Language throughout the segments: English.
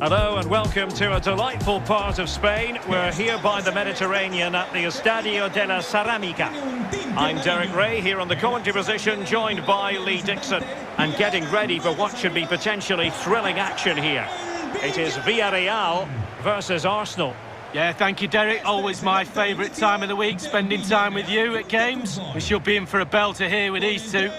Hello and welcome to a delightful part of Spain. We're here by the Mediterranean at the Estadio de la Ceramica. I'm Derek Ray here on the commentary position, joined by Lee Dixon, and getting ready for what should be potentially thrilling action here. It is Villarreal versus Arsenal. Yeah, thank you, Derek. Always my favourite time of the week, spending time with you at games. We should be in for a belter here with these two.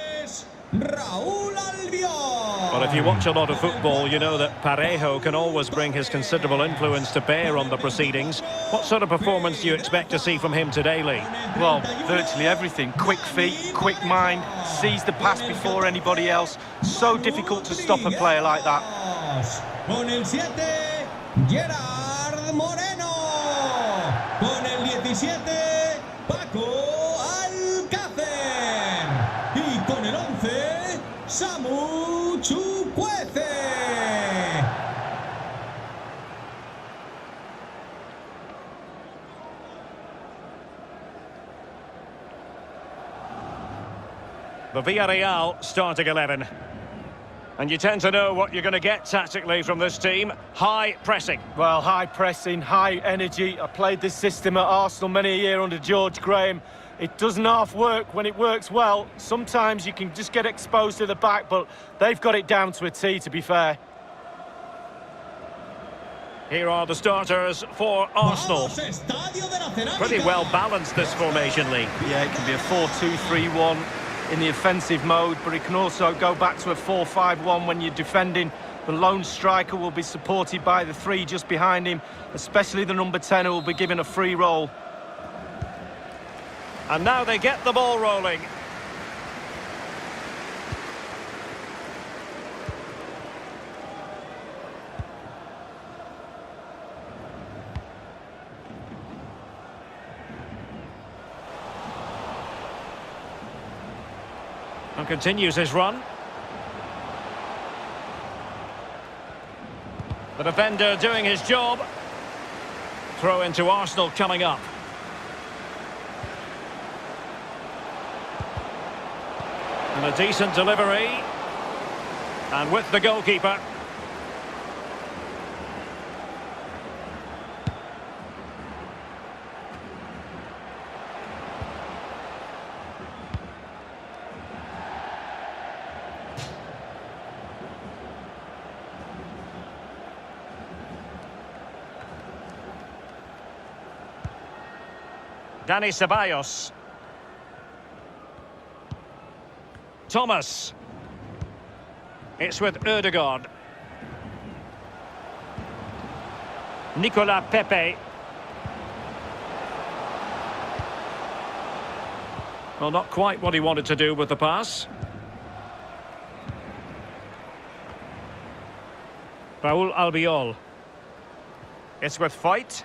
Well, if you watch a lot of football, you know that Parejo can always bring his considerable influence to bear on the proceedings. What sort of performance do you expect to see from him today, Lee? Well, virtually everything. Quick feet, quick mind, sees the pass before anybody else. So difficult to stop a player like that. Con el 7, Gerard Moreno. Con el 17, Paco Alcácer. Y con el 11, Samu Chukwueze. The Villarreal starting 11. And you tend to know what you're going to get tactically from this team. High pressing. Well, high pressing, high energy. I played this system at Arsenal many a year under George Graham. It doesn't half work when it works well. Sometimes you can just get exposed to the back, but they've got it down to a T, to be fair. Here are the starters for Arsenal. Pretty well balanced, this formation, Lee. Yeah, it can be a 4-2-3-1 in the offensive mode, but it can also go back to a 4-5-1 when you're defending. The lone striker will be supported by the three just behind him, especially the number 10 who will be given a free roll. And now they get the ball rolling. And continues his run. The defender doing his job. Throw into Arsenal coming up. And a decent delivery. And with the goalkeeper. Dani Ceballos. Thomas. It's with Ødegaard. Nicolas Pepe. Well, not quite what he wanted to do with the pass. Raúl Albiol. It's with Fight.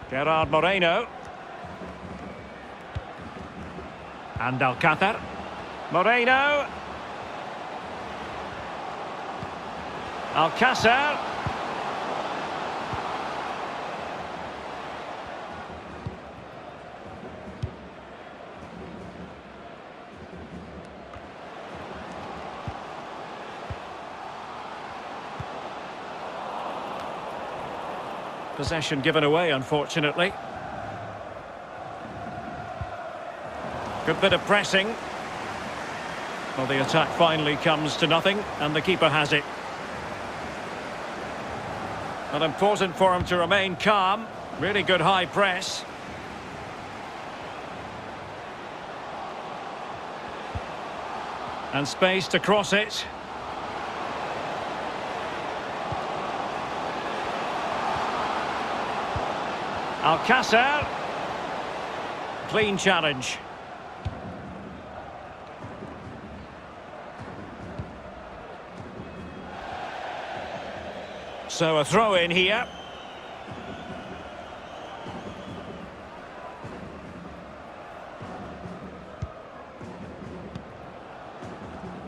Gerard Moreno. And Alcácer. Moreno. Alcácer. Possession given away, unfortunately. Good bit of pressing. Well, the attack finally comes to nothing, and the keeper has it. And important for him to remain calm. Really good high press. And space to cross it. Alcácer. Clean challenge. So a throw in here.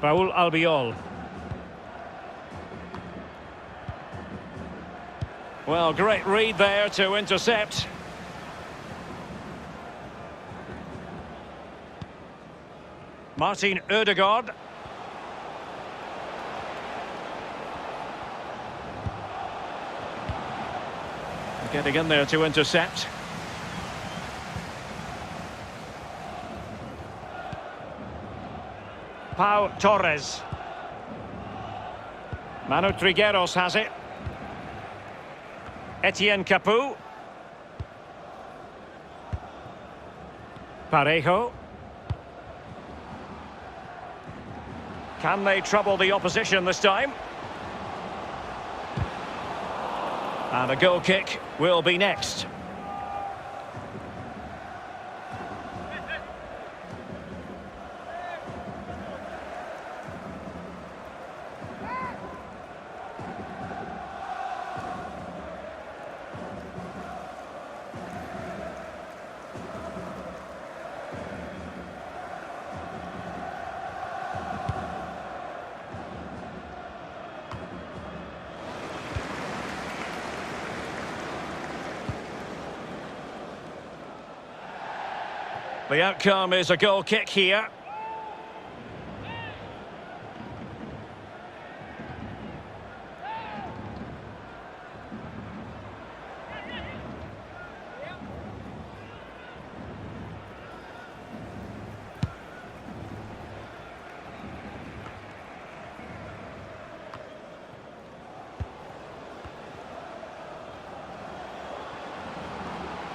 Raúl Albiol. Well, great read there to intercept. Martin Ødegaard. Getting in there to intercept. Pau Torres. Manu Trigueros has it. Etienne Capoue. Parejo. Can they trouble the opposition this time? And a goal kick will be next. The outcome is a goal kick here.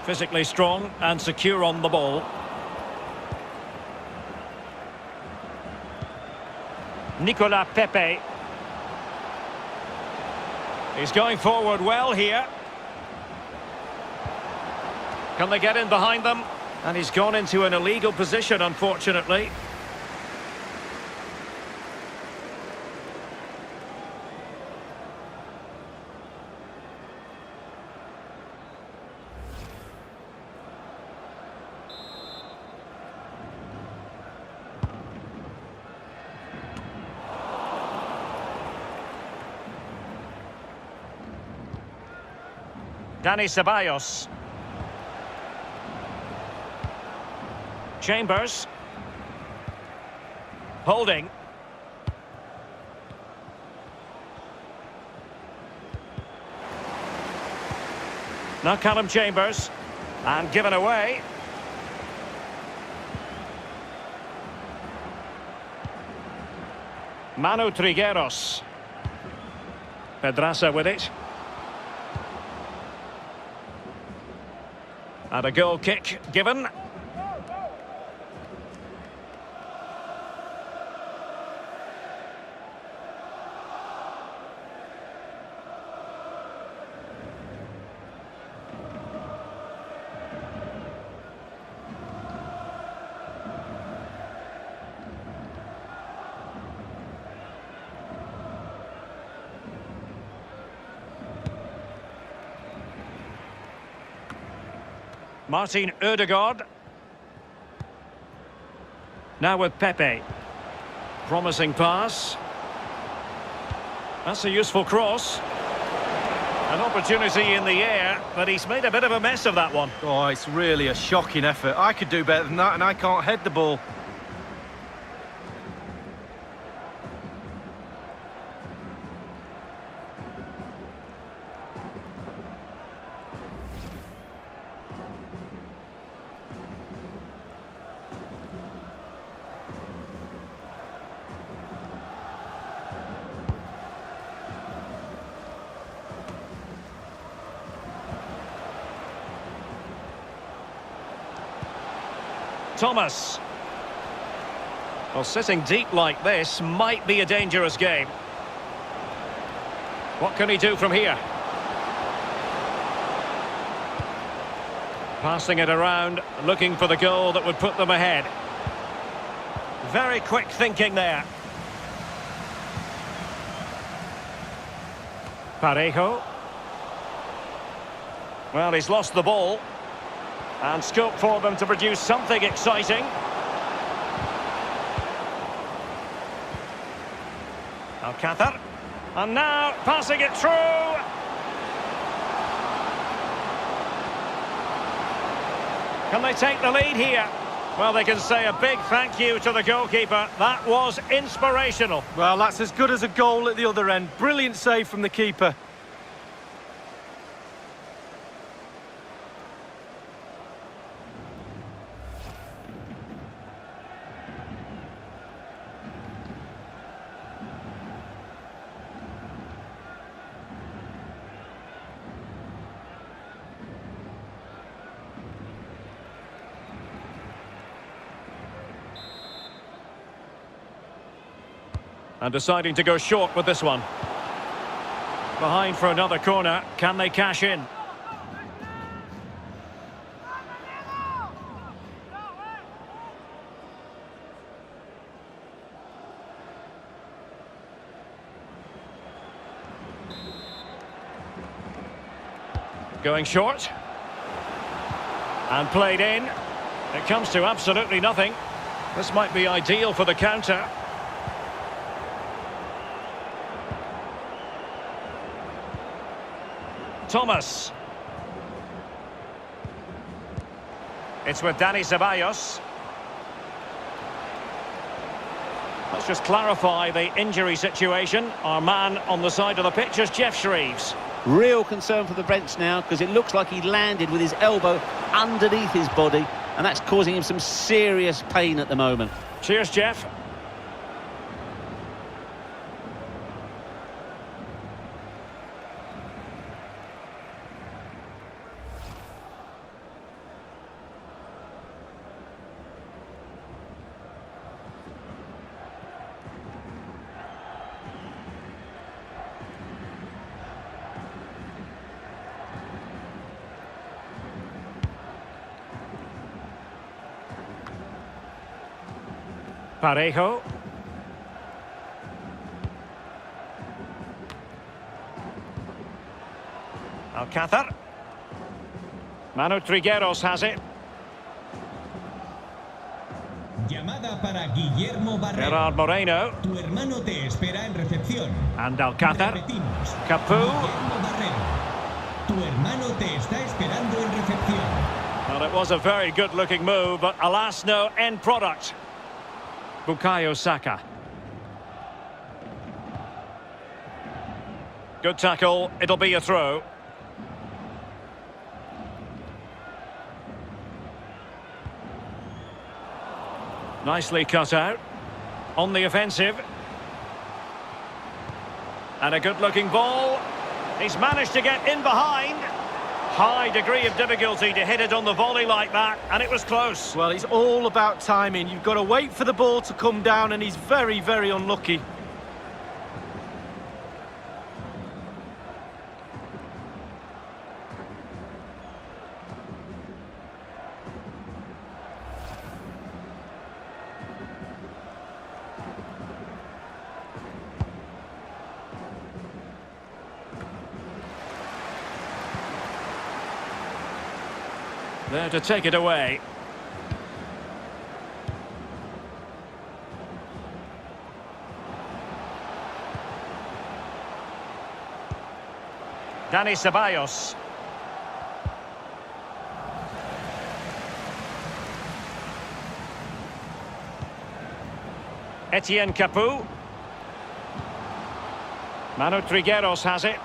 Physically strong and secure on the ball. Nicolas Pepe. He's going forward well here. Can they get in behind them? And he's gone into an illegal position, unfortunately. Dani Ceballos. Chambers. Holding. Now Callum Chambers. And given away. Manu Trigueros. Pedraza with it. And a goal kick given. Martin Ødegaard. Now with Pepe. Promising pass. That's a useful cross. An opportunity in the air, but he's made a bit of a mess of that one. Oh, it's really a shocking effort. I could do better than that, and I can't head the ball. Thomas. Well, sitting deep like this might be a dangerous game. What can he do from here? Passing it around, looking for the goal that would put them ahead. Very quick thinking there. Parejo. Well, he's lost the ball. And scope for them to produce something exciting. Alcácer. And now passing it through. Can they take the lead here? Well, they can say a big thank you to the goalkeeper. That was inspirational. Well, that's as good as a goal at the other end. Brilliant save from the keeper. And deciding to go short with this one. Behind for another corner. Can they cash in? Going short. And played in. It comes to absolutely nothing. This might be ideal for the counter. Thomas. It's with Dani Ceballos. Let's just clarify the injury situation. Our man on the side of the pitch is Jeff Shreves. Real concern for the bench now, because it looks like he landed with his elbow underneath his body, and that's causing him some serious pain at the moment. Cheers, Jeff. Parejo. Alcázar. Manu Trigueros has it. Llamada para Guillermo Barrero. Gerard Moreno. Tu hermano te espera en recepción. And Alcázar. Repetimos. Capu. Guillermo Barrero. Tu hermano te está esperando en recepción. Well, it was a very good-looking move, but alas, no end product. Bukayo Saka. Good tackle. It'll be a throw. Nicely cut out. On the offensive. And a good-looking ball. He's managed to get in behind. High degree of difficulty to hit it on the volley like that, and it was close. Well, it's all about timing. You've got to wait for the ball to come down, and he's very, very unlucky. There to take it away. Dani Ceballos. Etienne Capu. Manu Trigueros has it.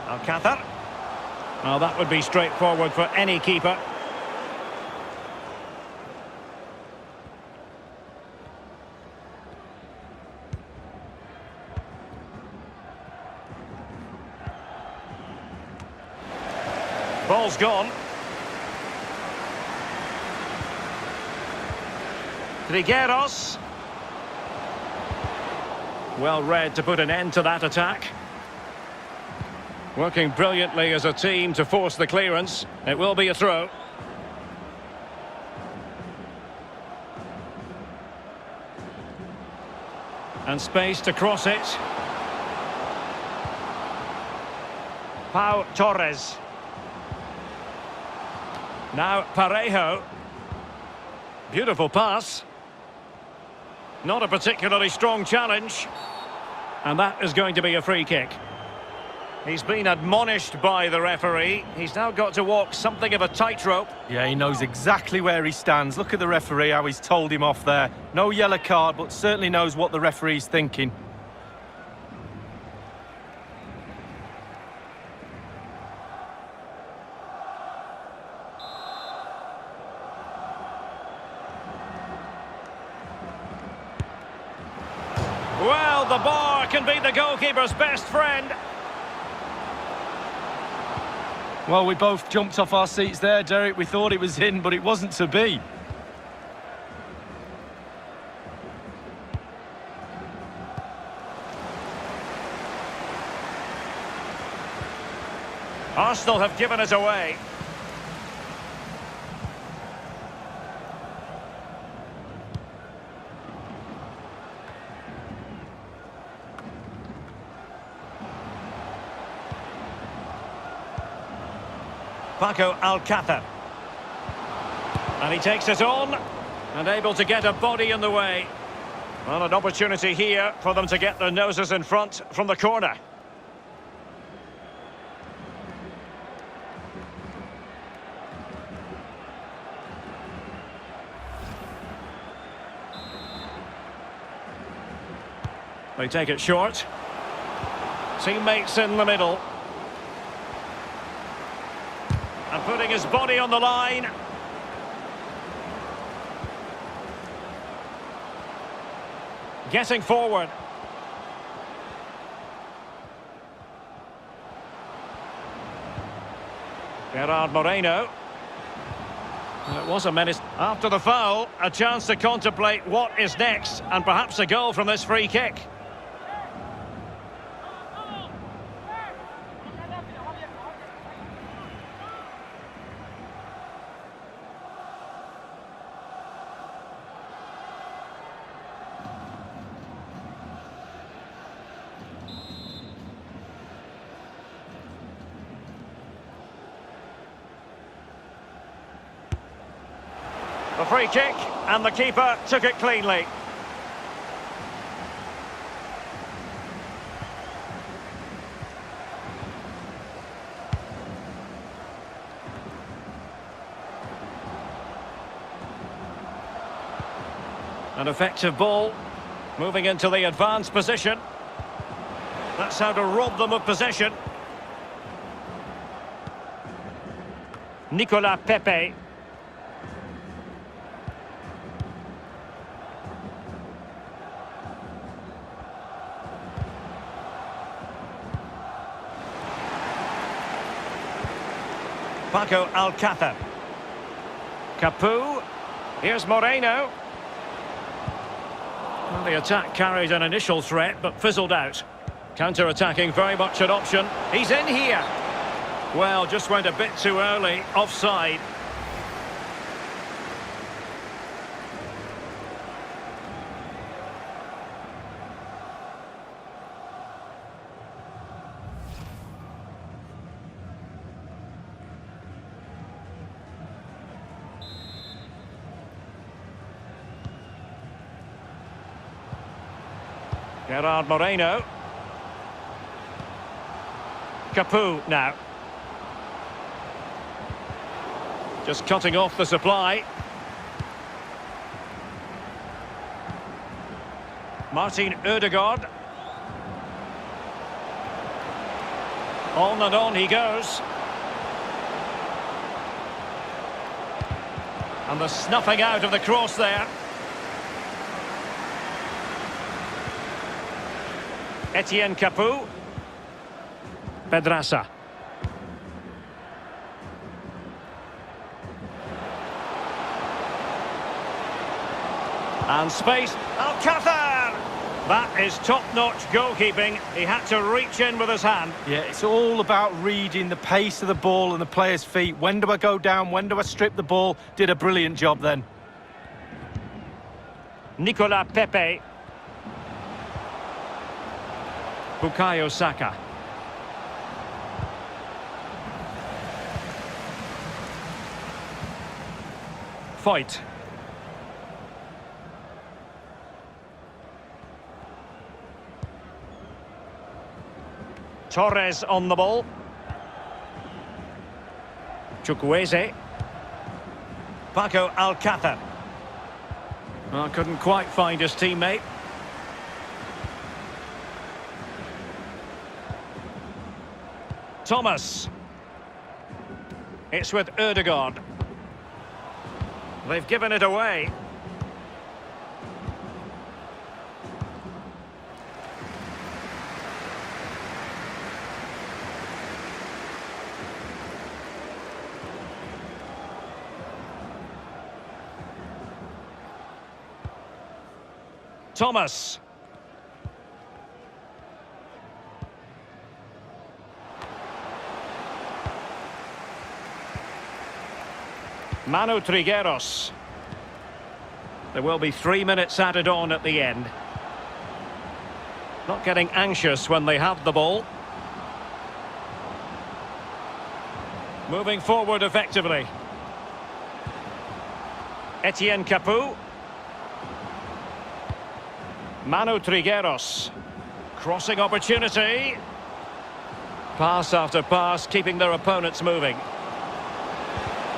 Alcázar. Well, that would be straightforward for any keeper. Ball's gone. Trigueros. Well read to put an end to that attack. Working brilliantly as a team to force the clearance. It will be a throw. And space to cross it. Pau Torres. Now Parejo. Beautiful pass. Not a particularly strong challenge. And that is going to be a free kick. He's been admonished by the referee. He's now got to walk something of a tightrope. Yeah, he knows exactly where he stands. Look at the referee, how he's told him off there. No yellow card, but certainly knows what the referee's thinking. Well, the bar can be the goalkeeper's best friend. Well, we both jumped off our seats there, Derek. We thought it was in, but it wasn't to be. Arsenal have given it away. Paco Alcácer. And he takes it on and able to get a body in the way. Well, an opportunity here for them to get their noses in front from the corner. They take it short. Teammates in the middle. And putting his body on the line. Getting forward. Gerard Moreno. And it was a menace. After the foul, a chance to contemplate what is next, and perhaps a goal from this free kick. The free kick, and the keeper took it cleanly. An effective ball, moving into the advanced position. That's how to rob them of possession. Nicolas Pepe. Paco Alcácer. Capu. Here's Moreno. Well, the attack carried an initial threat, but fizzled out. Counter-attacking, very much an option. He's in here. Well, just went a bit too early. Offside. Gerard Moreno. Capu now. Just cutting off the supply. Martin Ødegaard. On and on he goes. And the snuffing out of the cross there. Etienne Capu. Pedraza. And space. Alcácer! That is top-notch goalkeeping. He had to reach in with his hand. Yeah, it's all about reading the pace of the ball and the player's feet. When do I go down? When do I strip the ball? Did a brilliant job then. Nicolas Pepe. Bukayo Saka. Fight. Torres on the ball. Chukwueze. Paco Alcácer. Well, couldn't quite find his teammate. Thomas. It's with Ødegaard. They've given it away. Thomas. Manu Trigueros. There will be 3 minutes added on at the end. Not getting anxious when they have the ball. Moving forward effectively. Etienne Capoue. Manu Trigueros. Crossing opportunity. Pass after pass, keeping their opponents moving.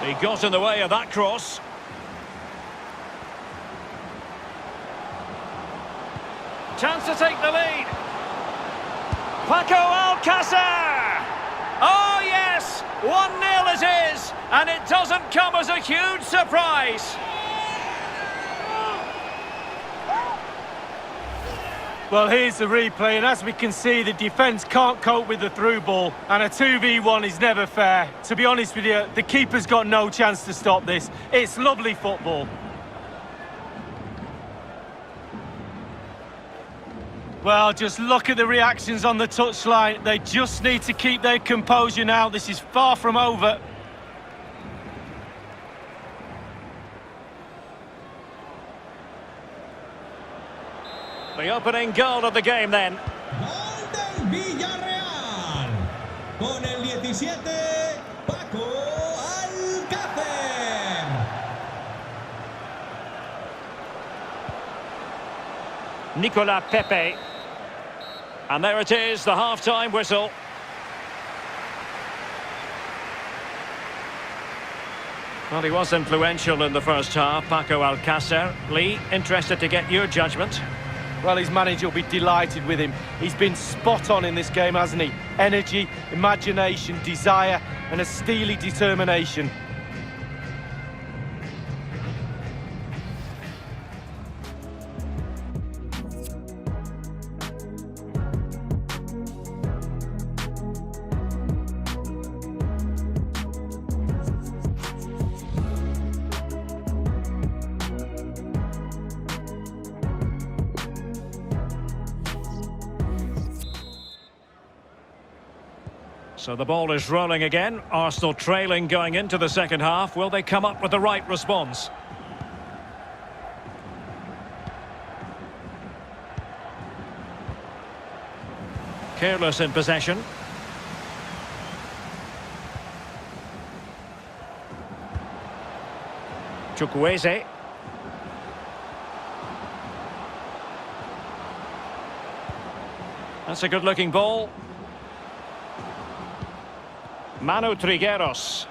He got in the way of that cross. Chance to take the lead. Paco Alcácer! Oh yes! 1-0 it is! And it doesn't come as a huge surprise. Well, here's the replay, and as we can see, the defence can't cope with the through ball, and a 2v1 is never fair. To be honest with you, the keeper's got no chance to stop this. It's lovely football. Well, just look at the reactions on the touchline. They just need to keep their composure now. This is far from over. The opening goal of the game then. Gol del Villarreal. Con el 17, Paco Alcácer. Nicolas Pepe. And there it is, the half-time whistle. Well, he was influential in the first half, Paco Alcácer. Lee, interested to get your judgment. Well, his manager will be delighted with him. He's been spot on in this game, hasn't he? Energy, imagination, desire, and a steely determination. So the ball is rolling again. Arsenal trailing going into the second half. Will they come up with the right response? Careless in possession. Chukwueze. That's a good-looking ball. Manu Trigueros.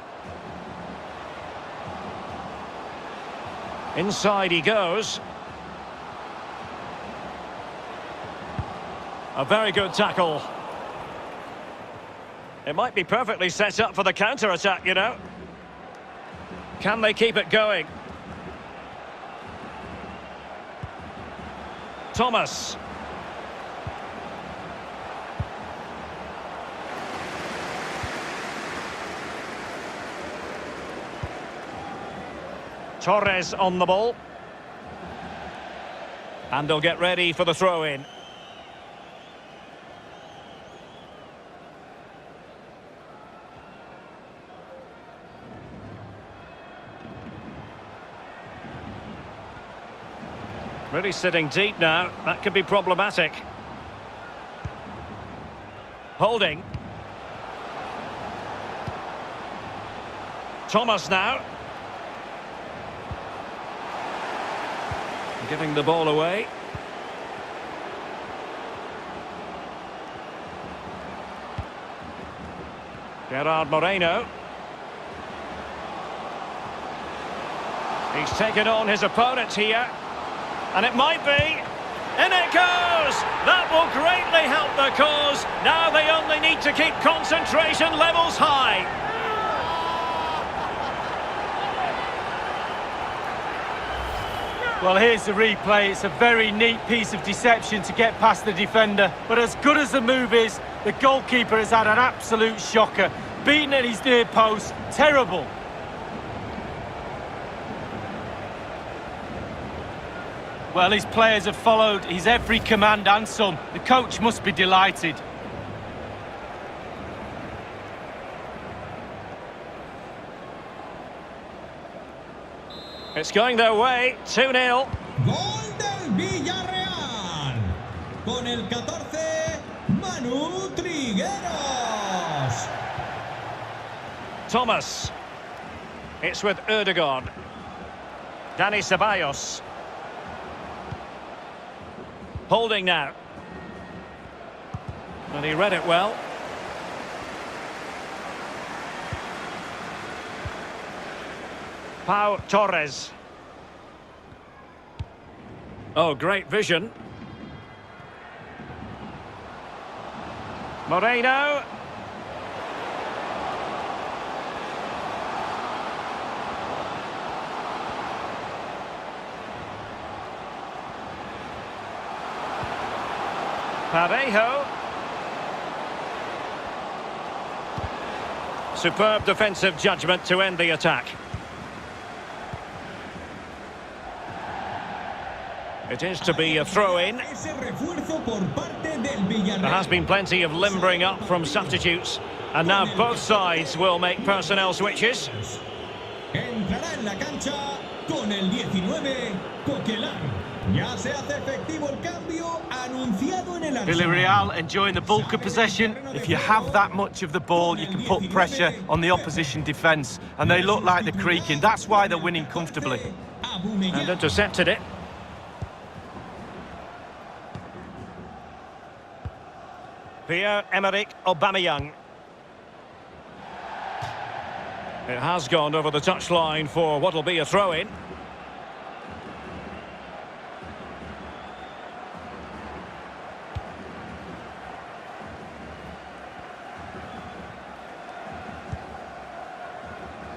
Inside he goes. A very good tackle. It might be perfectly set up for the counter-attack, you know. Can they keep it going? Thomas. Torres on the ball. And they'll get ready for the throw-in. Really sitting deep now. That could be problematic. Holding. Thomas now. Giving the ball away. Gerard Moreno. He's taken on his opponent here. And it might be. In it goes! That will greatly help the cause. Now they only need to keep concentration levels high. Well, here's the replay. It's a very neat piece of deception to get past the defender. But as good as the move is, the goalkeeper has had an absolute shocker. Beaten at his near post. Terrible. Well, his players have followed his every command and some. The coach must be delighted. It's going their way, 2-0. Gol del Villarreal. Con el 14, Manu Trigueros. Thomas. It's with Ødegaard. Dani Ceballos. Holding now. And he read it well. Pau Torres. Oh, great vision. Moreno. Parejo. Superb defensive judgment to end the attack. It is to be a throw-in. There has been plenty of limbering up from substitutes, and now both sides will make personnel switches. Entrará en la cancha con el 19, Coquelin. Ya se hace efectivo el cambio anunciado en el arsenal. Villarreal enjoying the bulk of possession. If you have that much of the ball, you can put pressure on the opposition defence, and they look like they're creaking. That's why they're winning comfortably. And intercepted it. Pierre-Emerick Aubameyang. It has gone over the touchline for what will be a throw-in.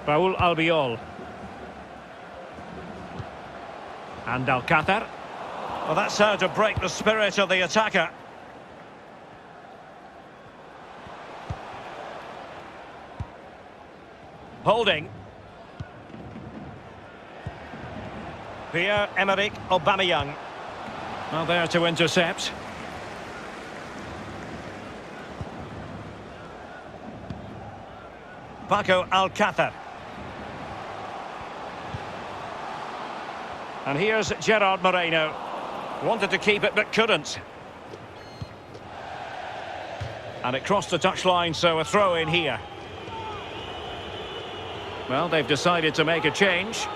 Raúl Albiol. And Alcácer. Well, that's how to break the spirit of the attacker. Holding. Pierre-Emerick Aubameyang. Well, there to intercept. Paco Alcácer. And here's Gerard Moreno. Wanted to keep it but couldn't. And it crossed the touchline, so a throw in here. Well, they've decided to make a change.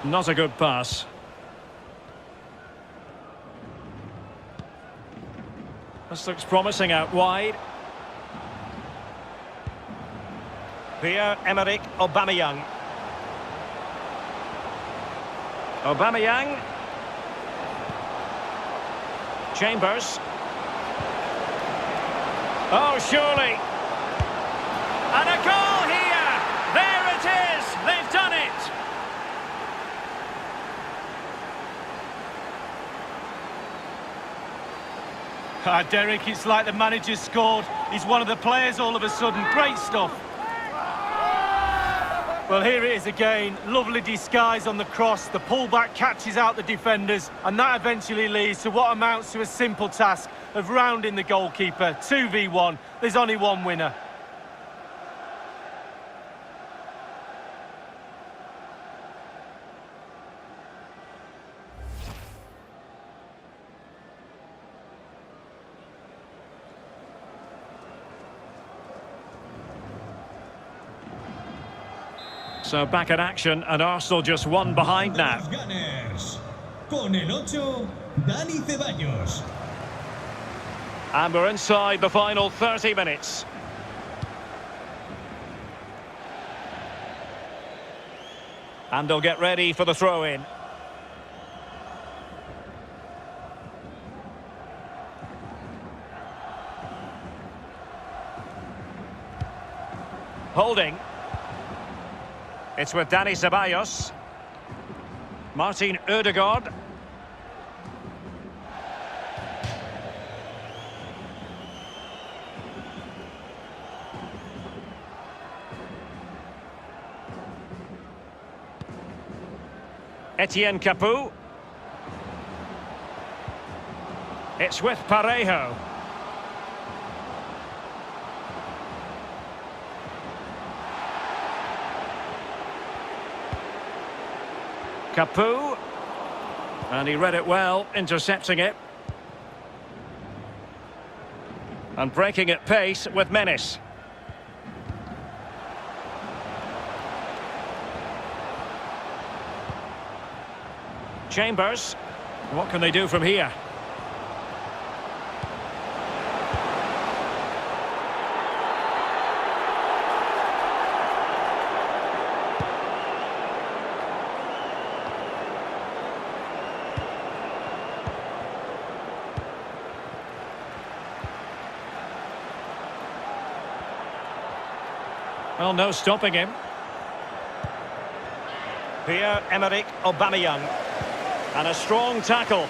Not a good pass. This looks promising out wide. Pierre-Emerick Aubameyang. Aubameyang. Chambers. Oh, surely. And a goal here. There it is. They've done it. Derek, it's like the manager's scored. He's one of the players all of a sudden. Great stuff. Well, here it is again. Lovely disguise on the cross. The pullback catches out the defenders, and that eventually leads to what amounts to a simple task of rounding the goalkeeper. 2v1. There's only one winner. So back at action, and Arsenal just one behind now. Con el 8, Dani Ceballos. And we're inside the final 30 minutes. And they'll get ready for the throw-in. Holding. It's with Dani Ceballos. Martin Ødegaard. Etienne Capoue. It's with Parejo. Capoue. And he read it well, intercepting it. And breaking at pace with menace. Chambers. What can they do from here? Well, no stopping him. Pierre-Emerick Aubameyang. And a strong tackle.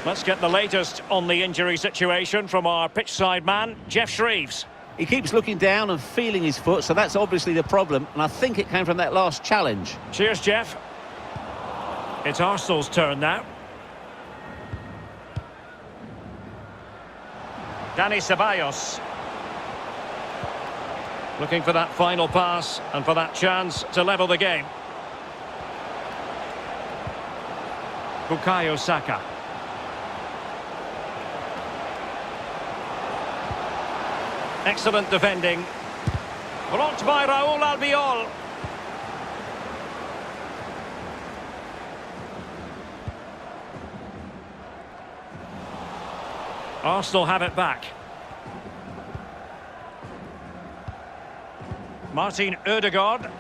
Let's get the latest on the injury situation from our pitchside man, Jeff Shreves. He keeps looking down and feeling his foot, so that's obviously the problem. And I think it came from that last challenge. Cheers, Jeff. It's Arsenal's turn now. Dani Ceballos. Looking for that final pass and for that chance to level the game. Bukayo Saka. Excellent defending. Blocked by Raúl Albiol. Arsenal have it back. Martin Ødegaard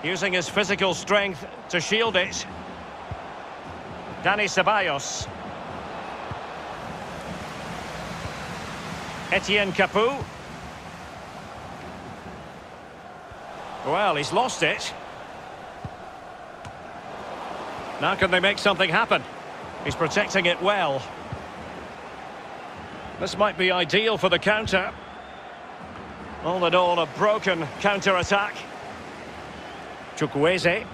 using his physical strength to shield it. Dani Ceballos. Etienne Capoue. Well, he's lost it. Now can they make something happen? He's protecting it well. This might be ideal for the counter. All in all, a broken counter-attack. Chukwueze.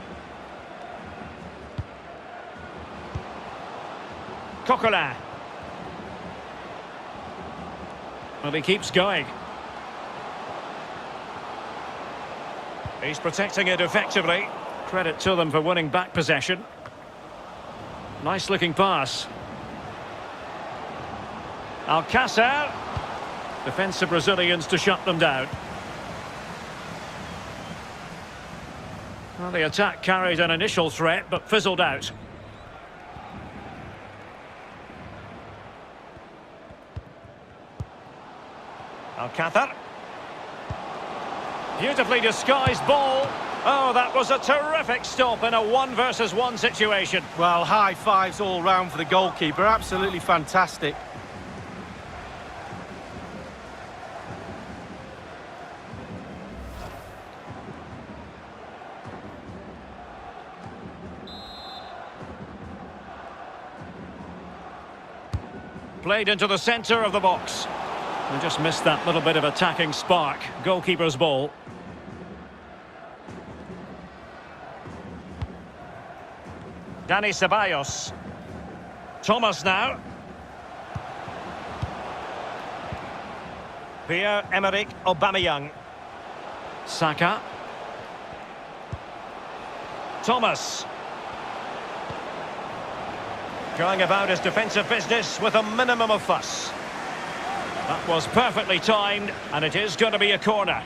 Coquelin. Well, he keeps going. He's protecting it effectively. Credit to them for winning back possession. Nice looking pass. Alcácer. Defensive Brazilians to shut them down. Well, the attack carried an initial threat but fizzled out. Alcácer. Beautifully disguised ball. Oh, that was a terrific stop in a 1-versus-1 situation. Well, high fives all round for the goalkeeper. Absolutely fantastic. Played into the centre of the box. They just missed that little bit of attacking spark. Goalkeeper's ball. Dani Ceballos. Thomas now. Pierre-Emerick Aubameyang. Saka. Thomas. Going about his defensive business with a minimum of fuss. That was perfectly timed, and it is going to be a corner.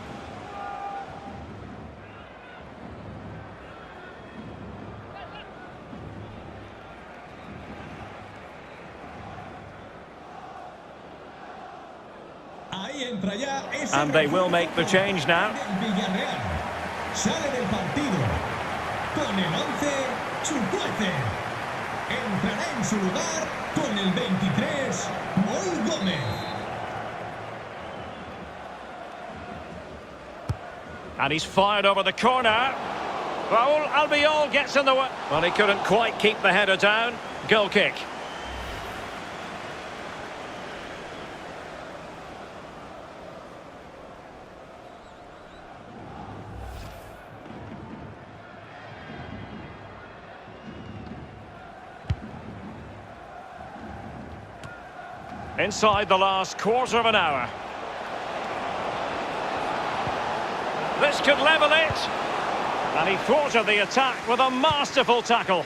And they will make the change now. Villarreal sale del partido con el 11 Chukwueze. Entrará en su lugar con el 23 Paul Gómez. And he's fired over the corner. Raúl Albiol gets in the way. Well, he couldn't quite keep the header down. Goal kick. Inside the last quarter of an hour. This could level it. And he thwarted the attack with a masterful tackle.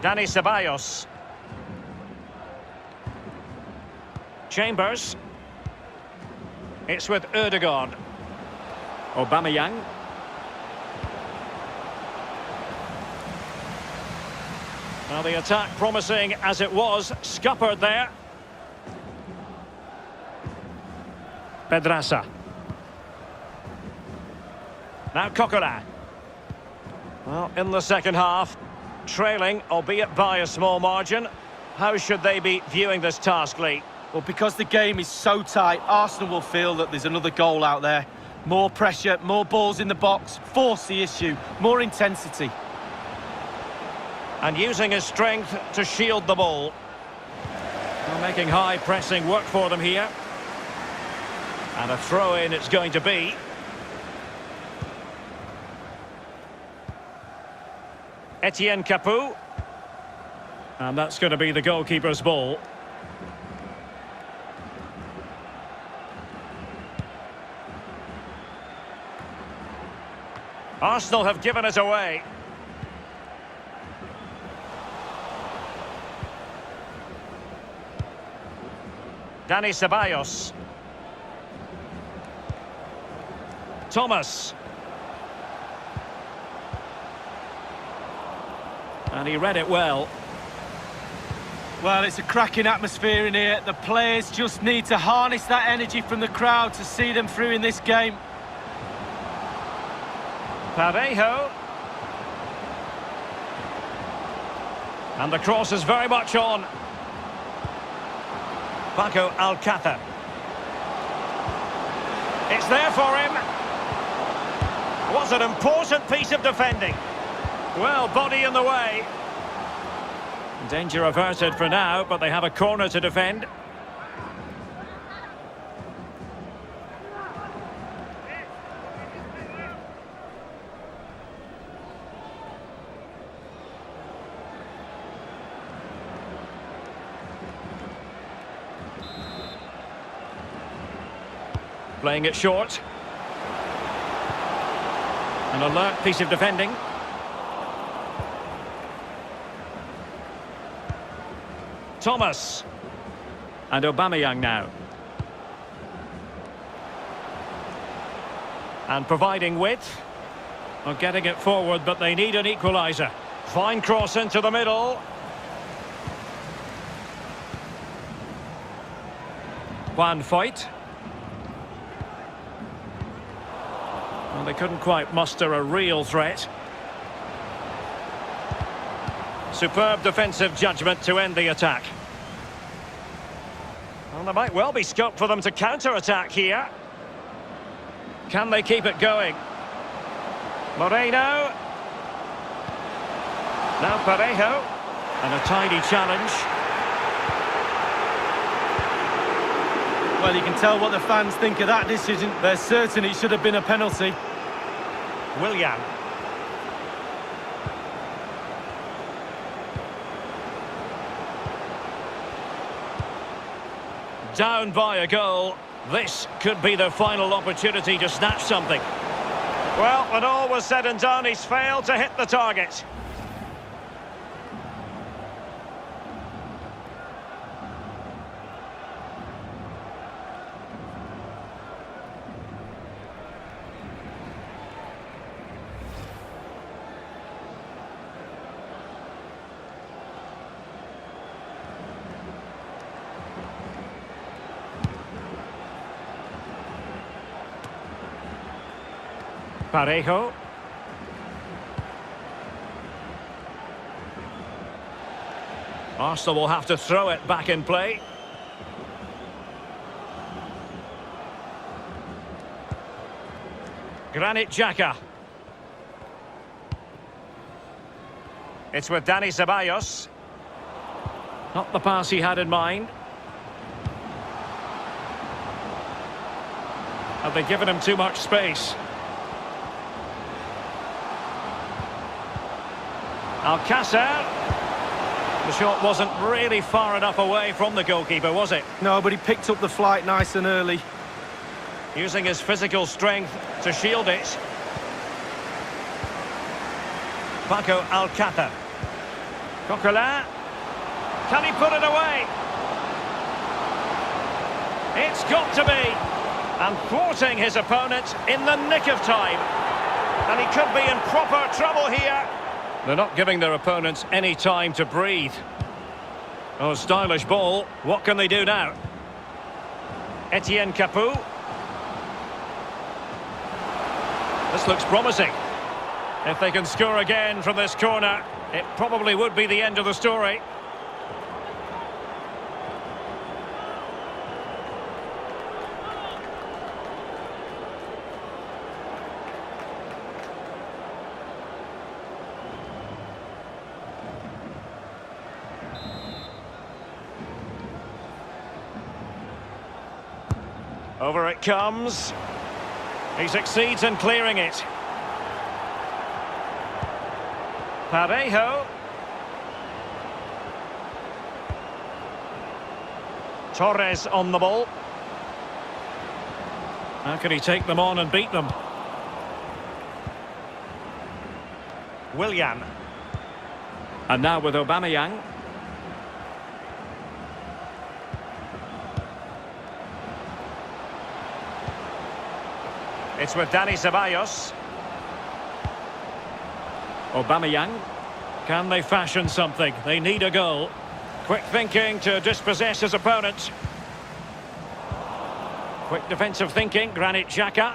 Dani Ceballos. Chambers. It's with Ødegaard. Aubameyang. Well, the attack promising as it was, scuppered there. Pedraza. Now Coquelin. Well, in the second half, trailing, albeit by a small margin. How should they be viewing this task, Lee? Well, because the game is so tight, Arsenal will feel that there's another goal out there. More pressure, more balls in the box, force the issue, more intensity. And using his strength to shield the ball. Well, making high pressing work for them here. And a throw-in it's going to be. Etienne Capoue. And that's going to be the goalkeeper's ball. Arsenal have given it away. Dani Ceballos. Thomas. And he read it well. Well, it's a cracking atmosphere in here. The players just need to harness that energy from the crowd to see them through in this game. Parejo. And the cross is very much on. Paco Alcácer. It's there for him. Was an important piece of defending. Well, body in the way. Danger averted for now, but they have a corner to defend. Playing it short. An alert piece of defending. Thomas. And Aubameyang now. And providing width. Well, getting it forward, but they need an equaliser. Fine cross into the middle. Juan Foyt. Well, they couldn't quite muster a real threat. Superb defensive judgment to end the attack. Well, there might well be scope for them to counter-attack here. Can they keep it going? Moreno. Now Parejo. And a tidy challenge. Well, you can tell what the fans think of that decision. They're certain it should have been a penalty. Willian. Down by a goal. This could be the final opportunity to snatch something. Well, when all was said and done, he's failed to hit the target. Parejo. Arsenal will have to throw it back in play. Granit Xhaka. It's with Dani Ceballos. Not the pass he had in mind. Have they given him too much space? Alcácer. The shot wasn't really far enough away from the goalkeeper, was it? No, but he picked up the flight nice and early. Using his physical strength to shield it. Paco Alcácer. Coquelin. Can he put it away? It's got to be. And thwarting his opponent in the nick of time. And he could be in proper trouble here. They're not giving their opponents any time to breathe. Oh, stylish ball. What can they do now? Etienne Capoue. This looks promising. If they can score again from this corner, it probably would be the end of the story. Over it comes. He succeeds in clearing it. Parejo. Torres on the ball. How can he take them on and beat them? Willian. And now with Aubameyang. It's with Dani Ceballos. Aubameyang. Can they fashion something? They need a goal. Quick thinking to dispossess his opponent. Quick defensive thinking, Granit Xhaka.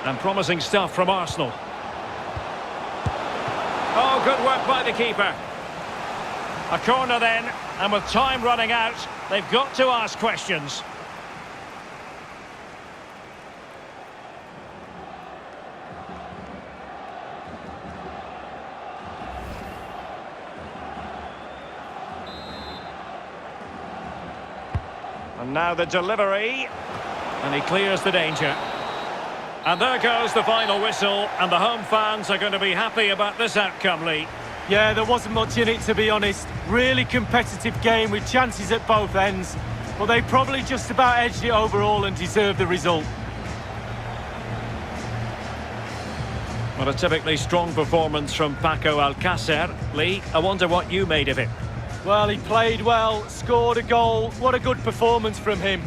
And promising stuff from Arsenal. Oh, good work by the keeper. A corner then, and with time running out, they've got to ask questions. And now the delivery, and he clears the danger. And there goes the final whistle, and the home fans are going to be happy about this outcome, Lee. Yeah, there wasn't much in it, to be honest. Really competitive game with chances at both ends. But they probably just about edged it overall and deserved the result. Well, a typically strong performance from Paco Alcácer. Lee, I wonder what you made of it. Well, he played well, scored a goal. What a good performance from him.